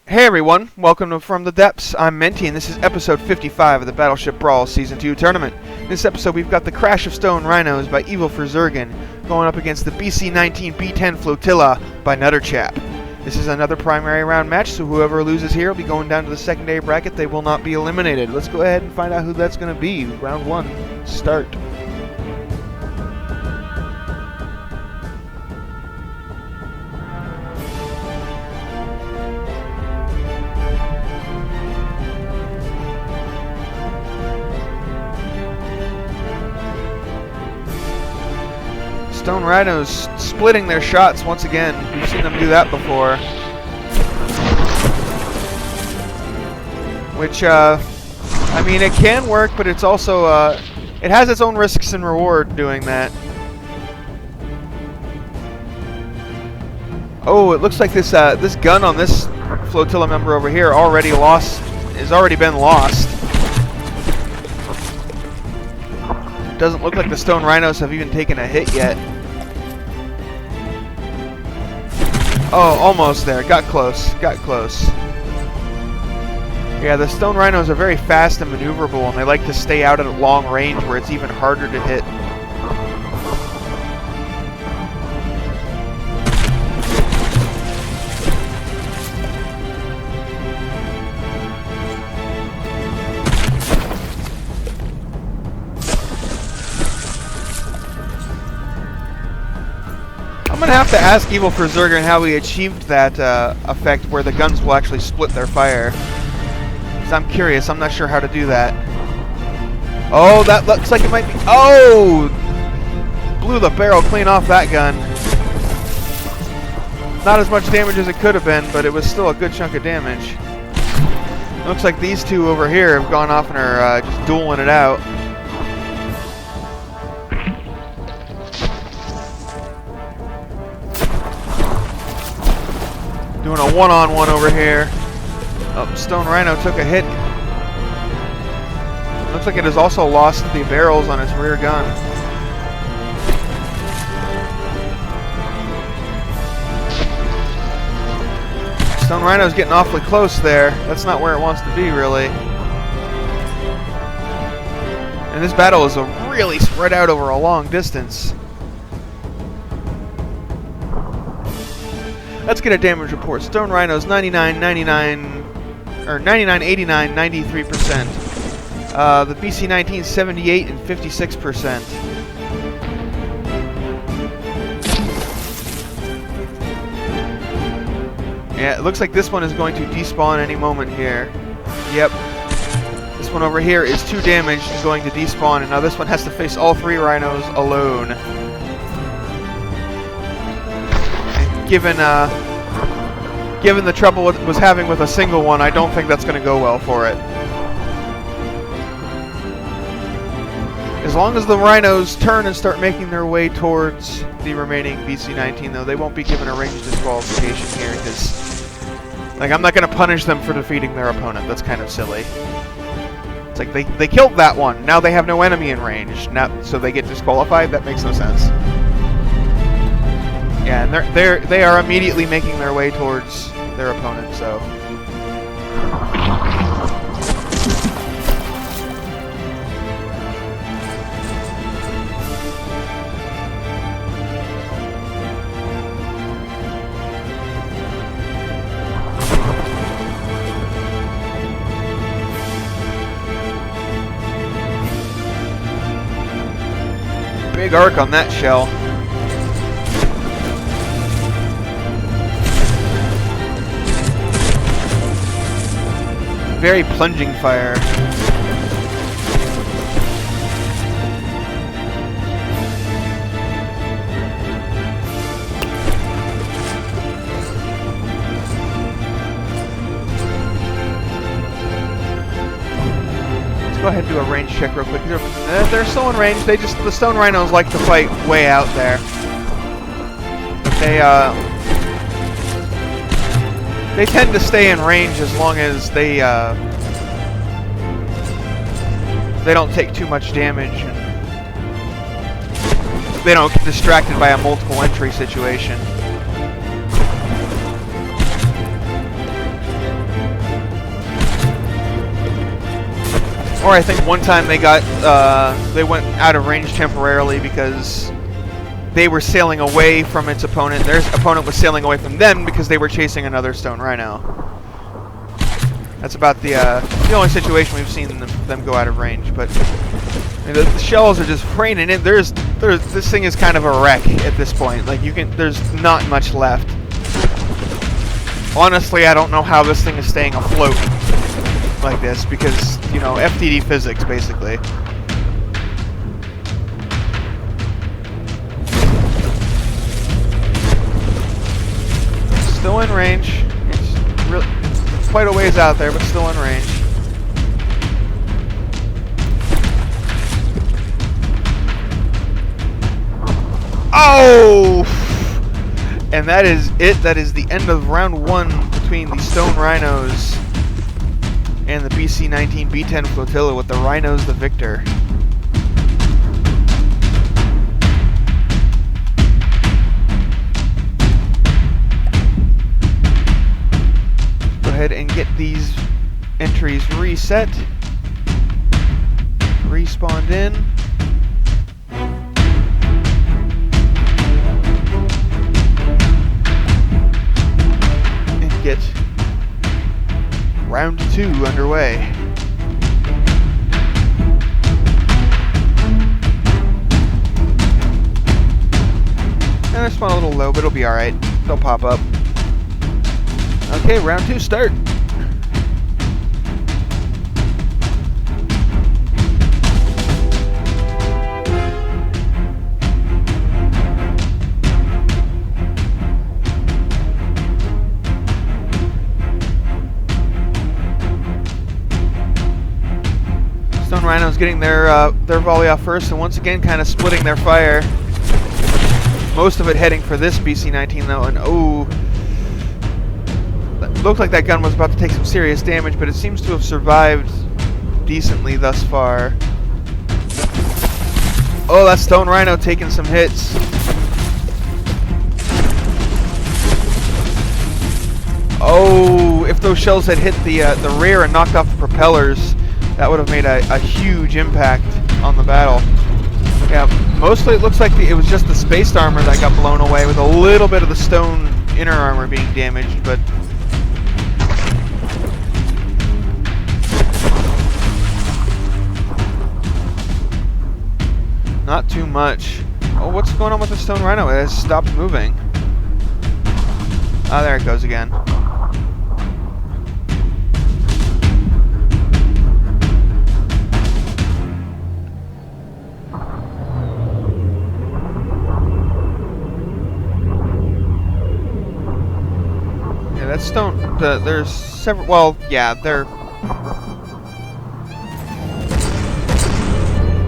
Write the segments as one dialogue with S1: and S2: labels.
S1: Hey everyone, welcome to From the Depths. I'm Menti, and this is episode 55 of the Battleship Brawl Season 2 tournament. In this episode, we've got the Crash of Stone Rhinos by Evil for Zergan going up against the BC19 B10 Flotilla by Nutterchap. This is another primary round match, so whoever loses here will be going down to the secondary bracket. They will not be eliminated. Let's go ahead and find out who that's going to be. Round 1, start. Stone Rhinos splitting their shots once again. We've seen them do that before. Which, I mean, it can work, but it's also, it has its own risks and reward doing that. Oh, it looks like this, this gun on this flotilla member over here has already been lost. Doesn't look like the Stone Rhinos have even taken a hit yet. Oh, almost there. Got close. Got close. Yeah, the Stone Rhinos are very fast and maneuverable, and they like to stay out at long range where it's even harder to hit. I'm gonna have to ask Evil for Zergan how he achieved that effect where the guns will actually split their fire. Because I'm curious, I'm not sure how to do that. Oh, that looks like it might be... Oh! Blew the barrel clean off that gun. Not as much damage as it could have been, but it was still a good chunk of damage. Looks like these two over here have gone off and are just dueling it out. Doing a one-on-one over here. Oh, Stone Rhino took a hit. Looks like it has also lost the barrels on its rear gun. Stone Rhino's getting awfully close there. That's not where it wants to be, really. And this battle is really spread out over a long distance. Let's get a damage report. Stone Rhinos 99, 89, or 99, 89, 93%. The BC19 78 and 56%. Yeah, it looks like this one is going to despawn any moment here. Yep. This one over here is 2 damage and going to despawn, and now this one has to face all 3 Rhinos alone. Given the trouble it was having with a single one, I don't think that's going to go well for it. As long as the Rhinos turn and start making their way towards the remaining BC19, though, they won't be given a range disqualification here, because, like, I'm not going to punish them for defeating their opponent. That's kind of silly. It's like they killed that one. Now they have no enemy in range. Now, so they get disqualified? That makes no sense. Yeah, and they are immediately making their way towards their opponent, so. Big arc on that shell. Very plunging fire. Let's go ahead and do a range check real quick. They're still in range. The Stone Rhinos like to fight way out there. They tend to stay in range as long as they don't take too much damage. And they don't get distracted by a multiple entry situation. Or I think one time they went out of range temporarily because they were sailing away from its opponent. Their opponent was sailing away from them because they were chasing another stone rhino. That's about the only situation we've seen them go out of range. But I mean, the shells are just raining in. This thing is kind of a wreck at this point. Like there's not much left. Honestly, I don't know how this thing is staying afloat like this because, you know, FTD physics, basically. Still in range. It's quite a ways out there, but still in range. Oh! And that is it. That is the end of round 1 between the Stone Rhinos and the BC19 B10 flotilla, with the Rhinos the victor. Go ahead and get these entries reset. Respawned in. And get round 2 underway. And I spawn a little low, but it'll be alright. They'll pop up. Okay, round 2 start. Stone Rhinos getting their volley off first, and once again kind of splitting their fire. Most of it heading for this BC19 though, and oh, looked like that gun was about to take some serious damage, but it seems to have survived decently thus far. Oh, that Stone Rhino taking some hits. Oh, if those shells had hit the rear and knocked off the propellers, that would have made a huge impact on the battle. Yeah, mostly it looks like it was just the spaced armor that got blown away, with a little bit of the stone inner armor being damaged, but not too much. Oh, what's going on with the Stone Rhino? It has stopped moving. Ah, there it goes again. That stone, there's several, well, yeah,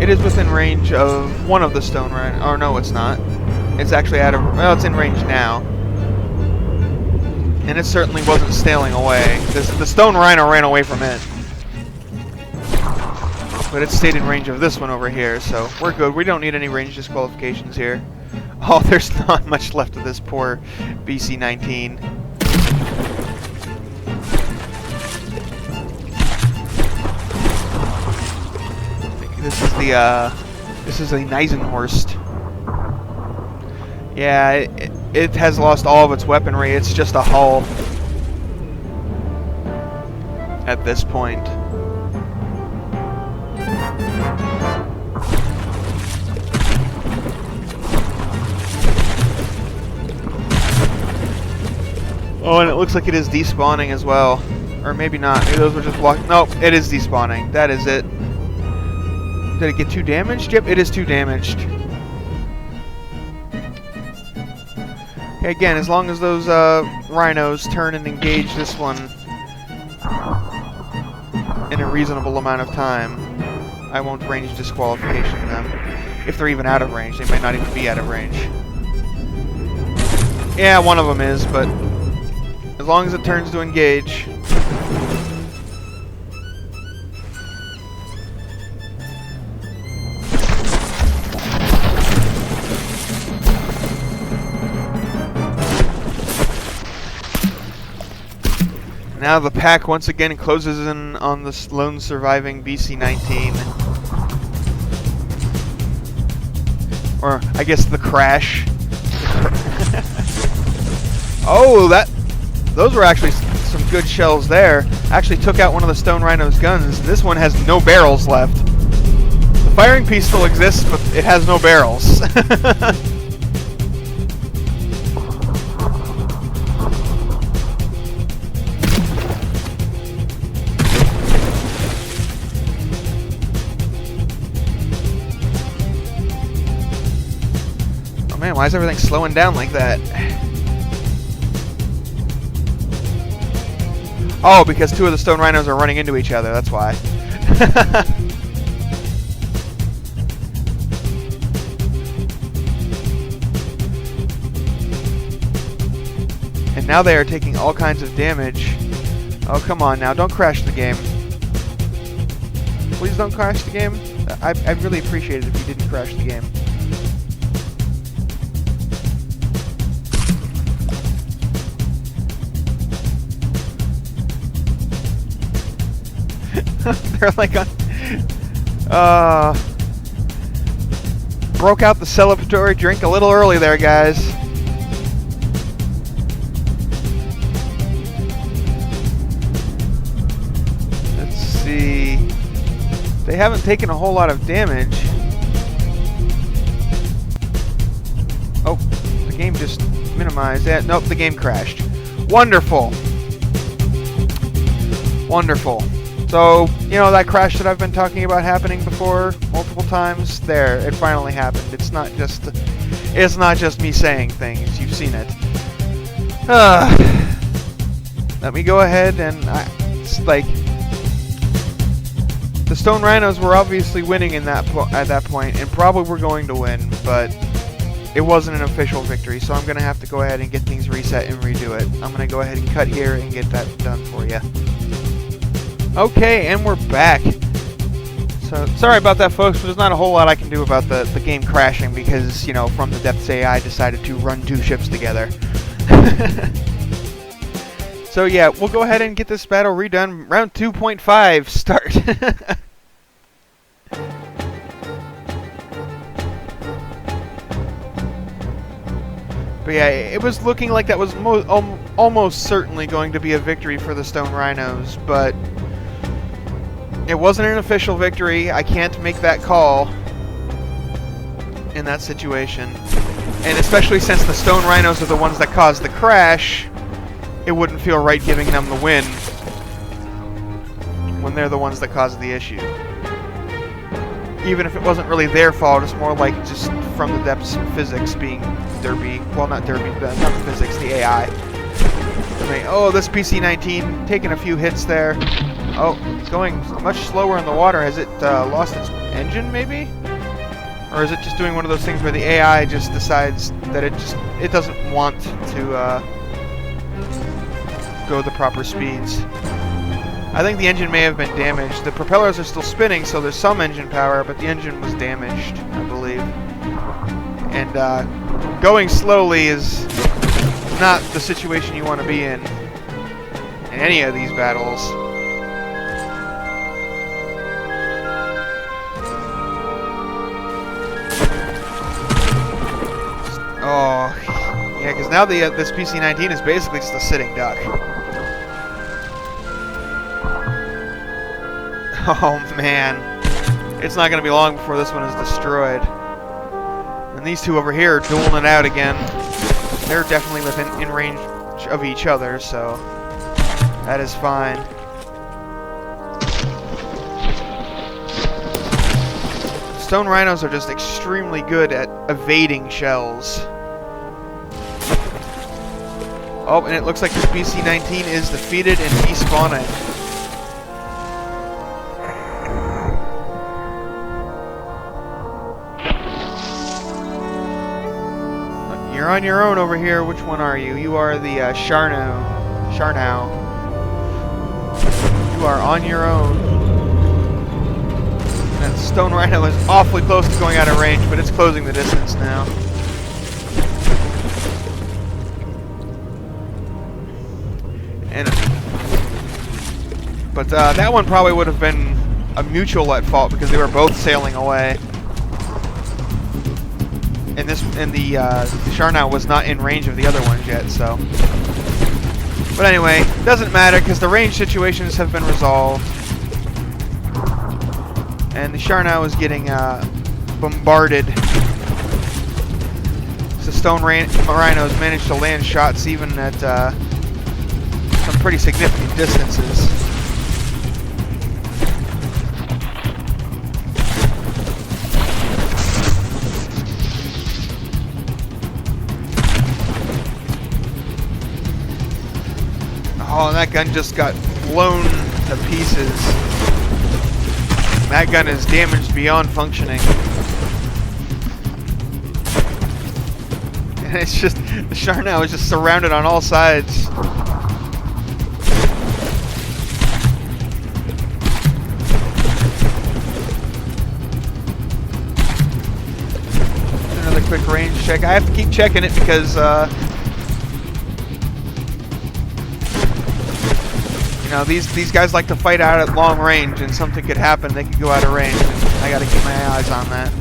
S1: it is within range of one of the Stone Rhino, or no, it's not. It's actually out of, well, it's in range now. And it certainly wasn't sailing away. The Stone Rhino ran away from it. But it stayed in range of this one over here, so we're good. We don't need any range disqualifications here. Oh, there's not much left of this poor BC19. This is a Neisenhorst. Yeah, it has lost all of its weaponry. It's just a hull at this point. Oh, and it looks like it is despawning as well. Or maybe not. Maybe those were just blocking. Nope, it is despawning. That is it. Did it get too damaged? Yep, it is too damaged. Okay, again, as long as those rhinos turn and engage this one in a reasonable amount of time, I won't range disqualification them. If they're even out of range, they might not even be out of range. Yeah, one of them is, but as long as it turns to engage. now the pack once again closes in on this lone surviving BC19. Or, I guess, the crash. Oh, those were actually some good shells there. Actually took out one of the Stone Rhino's guns. This one has no barrels left. The firing piece still exists, but it has no barrels. Oh man, why is everything slowing down like that? Oh, because two of the Stone Rhinos are running into each other, that's why. And now they are taking all kinds of damage. Oh, come on now, don't crash the game. Please don't crash the game. I'd really appreciate it if you didn't crash the game. They're like on... broke out the celebratory drink a little early there, guys. Let's see... They haven't taken a whole lot of damage. Oh, the game just minimized that. Nope, the game crashed. Wonderful. Wonderful. So, you know, that crash that I've been talking about happening before multiple times, there, it finally happened. It's not just me saying things. You've seen it. Let me go ahead and it's like the Stone Rhinos were obviously winning in at that point, and probably were going to win, but it wasn't an official victory. So I'm gonna have to go ahead and get things reset and redo it. I'm gonna go ahead and cut here and get that done for you. Okay, and we're back. So, sorry about that, folks, but there's not a whole lot I can do about the game crashing because, you know, From the Depths AI decided to run two ships together. So, yeah, we'll go ahead and get this battle redone. Round 2.5, start. But yeah, it was looking like that was almost certainly going to be a victory for the Stone Rhinos, but it wasn't an official victory. I can't make that call in that situation. And especially since the Stone Rhinos are the ones that caused the crash, it wouldn't feel right giving them the win when they're the ones that caused the issue. Even if it wasn't really their fault, it's more like just From the Depths physics being derpy. Well, not derpy, but not the physics, the AI. I mean, oh, this BC19 taking a few hits there. Oh, it's going much slower in the water. Has it lost its engine, maybe? Or is it just doing one of those things where the AI just decides that it doesn't want to go the proper speeds? I think the engine may have been damaged. The propellers are still spinning, so there's some engine power, but the engine was damaged, I believe. And going slowly is not the situation you want to be in any of these battles. Oh, yeah, because now this BC19 is basically just a sitting duck. Oh man, it's not going to be long before this one is destroyed. And these two over here are dueling it out again. They're definitely in range of each other, so that is fine. Stone Rhinos are just extremely good at evading shells. Oh, and it looks like this BC19 is defeated and despawning. You're on your own over here. Which one are you? You are the Sharnow. You are on your own. That Stone Rhino is awfully close to going out of range, but it's closing the distance now. And But that one probably would have been a mutual at fault because they were both sailing away. And the Rhino was not in range of the other ones yet, so. But anyway, doesn't matter because the range situations have been resolved. And the Rhino is getting bombarded. The stone Rhinos managed to land shots even at some pretty significant distances. Oh, and that gun just got blown to pieces. That gun is damaged beyond functioning. And it's just, the Char now is just surrounded on all sides. Another quick range check. I have to keep checking it because, you know, these guys like to fight out at long range, and something could happen. They could go out of range. And I got to keep my eyes on that.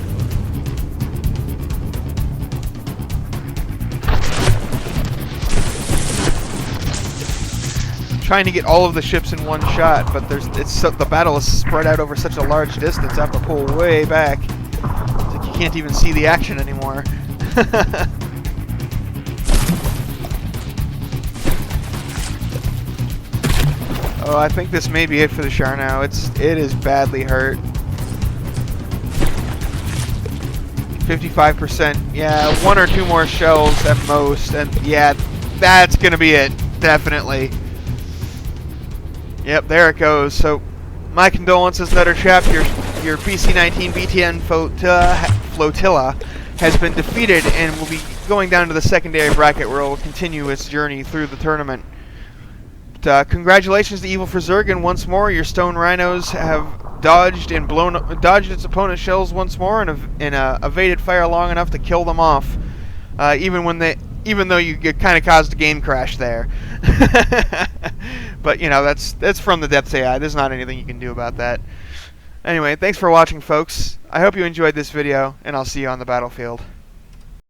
S1: I'm trying to get all of the ships in one shot, but the battle is spread out over such a large distance. I have to pull way back. It's like you can't even see the action anymore. Oh, I think this may be it for the Char now. It is badly hurt. 55%. Yeah, 1 or 2 more shells at most, and yeah, that's gonna be it. Definitely. Yep, there it goes. So, my condolences, Nutter Chap. Your BC19 B10 flotilla has been defeated and will be going down to the secondary bracket where it will continue its journey through the tournament. Congratulations to Evil for Zergan once more. Your stone Rhinos have dodged its opponent's shells once more and evaded fire long enough to kill them off. Even though you kind of caused a game crash there. But you know, that's from the depths AI. There's not anything you can do about that. Anyway, thanks for watching, folks. I hope you enjoyed this video, and I'll see you on the battlefield.